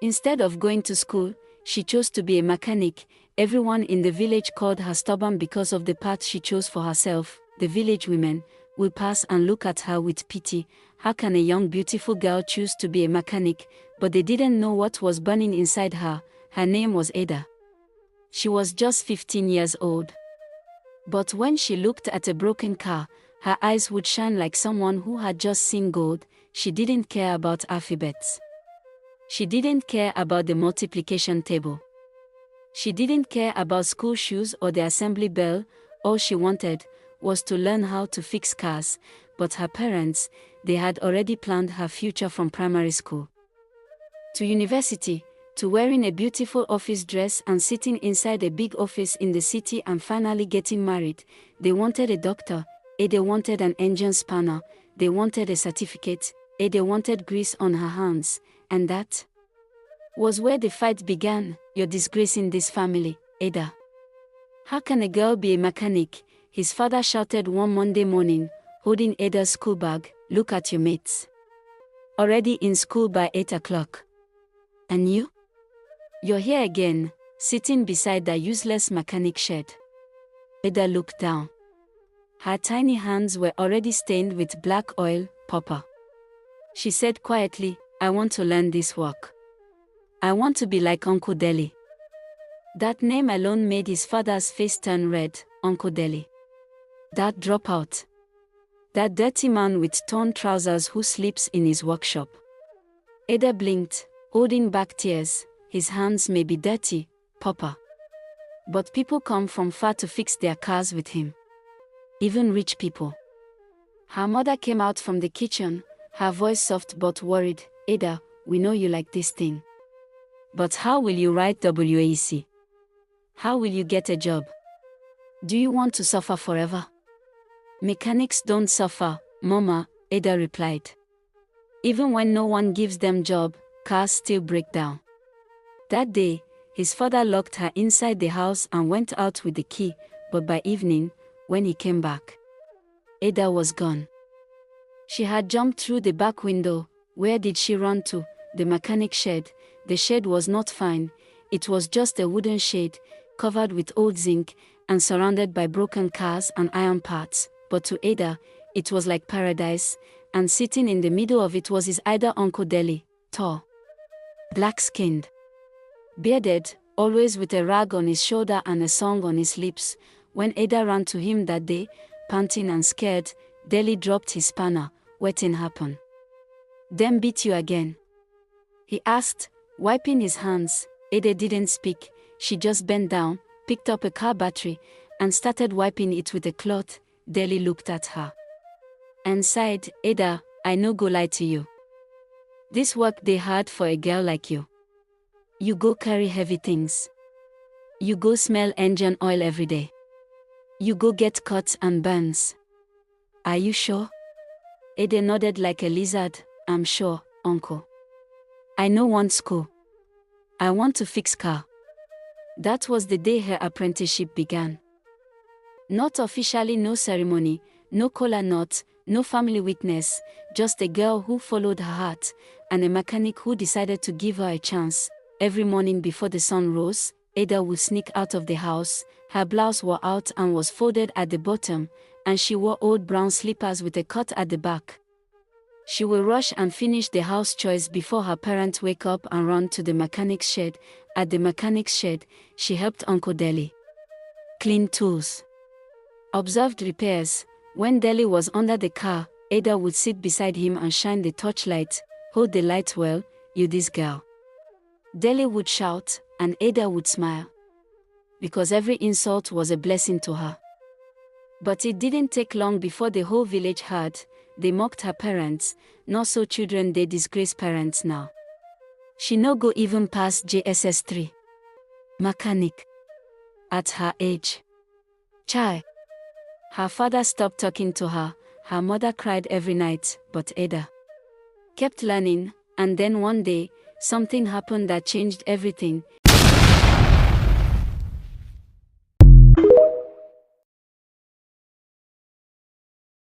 Instead of going to school, she chose to be a mechanic. Everyone in the village called her stubborn because of the path she chose for herself. The village women will pass and look at her with pity. How can a young beautiful girl choose to be a mechanic? But they didn't know what was burning inside her. Her name was Ada. She was just 15 years old. But when she looked at a broken car, her eyes would shine like someone who had just seen gold. She didn't care about alphabets. She didn't care about the multiplication table. She didn't care about school shoes or the assembly bell. All she wanted was to learn how to fix cars, but her parents, they had already planned her future from primary school to university, to wearing a beautiful office dress and sitting inside a big office in the city and finally getting married. They wanted a doctor, they wanted an engine spanner, they wanted a certificate, they wanted grease on her hands, and that was where the fight began. You're disgracing this family, Ada. How can a girl be a mechanic? His father shouted one Monday morning, holding Ada's school bag. Look at your mates. Already in school by 8 o'clock. And you? You're here again, sitting beside that useless mechanic shed. Ada looked down. Her tiny hands were already stained with black oil. Papa. She said quietly, I want to learn this work. I want to be like Uncle Deli. That name alone made his father's face turn red. Uncle Deli. That dropout. That dirty man with torn trousers who sleeps in his workshop. Ada blinked, holding back tears. His hands may be dirty, Papa. But people come from far to fix their cars with him. Even rich people. Her mother came out from the kitchen, her voice soft but worried. Ada, we know you like this thing. But how will you write WAEC? How will you get a job? Do you want to suffer forever? Mechanics don't suffer, Mama, Ada replied. Even when no one gives them job, cars still break down. That day, his father locked her inside the house and went out with the key, but by evening, when he came back, Ada was gone. She had jumped through the back window. Where did she run to? The mechanic shed. The shed was not fine. It was just a wooden shed, covered with old zinc, and surrounded by broken cars and iron parts. But to Ada, it was like paradise, and sitting in the middle of it was his either Uncle Deli, tall, black-skinned, bearded, always with a rag on his shoulder and a song on his lips. When Ada ran to him that day, panting and scared, Deli dropped his spanner. What thing happened? Them beat you again? He asked, wiping his hands. Ada didn't speak. She just bent down, picked up a car battery, and started wiping it with a cloth. Deli looked at her and sighed. Ada, I no go lie to you. This work dey hard for a girl like you. You go carry heavy things. You go smell engine oil every day. You go get cuts and burns. Are you sure? Ada nodded like a lizard. I'm sure, Uncle. I no want school. I want to fix car. That was the day her apprenticeship began. Not officially, no ceremony, no kola nut, no family witness, just a girl who followed her heart, and a mechanic who decided to give her a chance. Every morning before the sun rose, Ada would sneak out of the house. Her blouse wore out and was folded at the bottom, and she wore old brown slippers with a cut at the back. She will rush and finish the house chores before her parents wake up and run to the mechanic's shed. At the mechanic's shed, she helped Uncle Deli clean tools, observed repairs. When Deli was under the car, Ada would sit beside him and shine the torchlight. Hold the light well, you this girl. Deli would shout, and Ada would smile, because every insult was a blessing to her. But it didn't take long before the whole village heard. They mocked her parents. Not so children, they disgrace parents now. She no go even past JSS 3. Mechanic. At her age. Chai. Her father stopped talking to her. Her mother cried every night, but Ada kept learning. And then one day, something happened that changed everything.